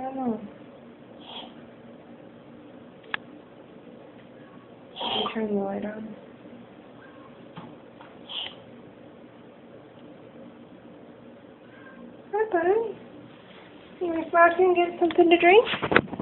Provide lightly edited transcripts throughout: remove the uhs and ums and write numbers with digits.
don't know. Let me turn the light on. Hi, buddy. You want to come out here and get something to drink?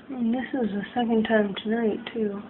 And this is the second time tonight, too.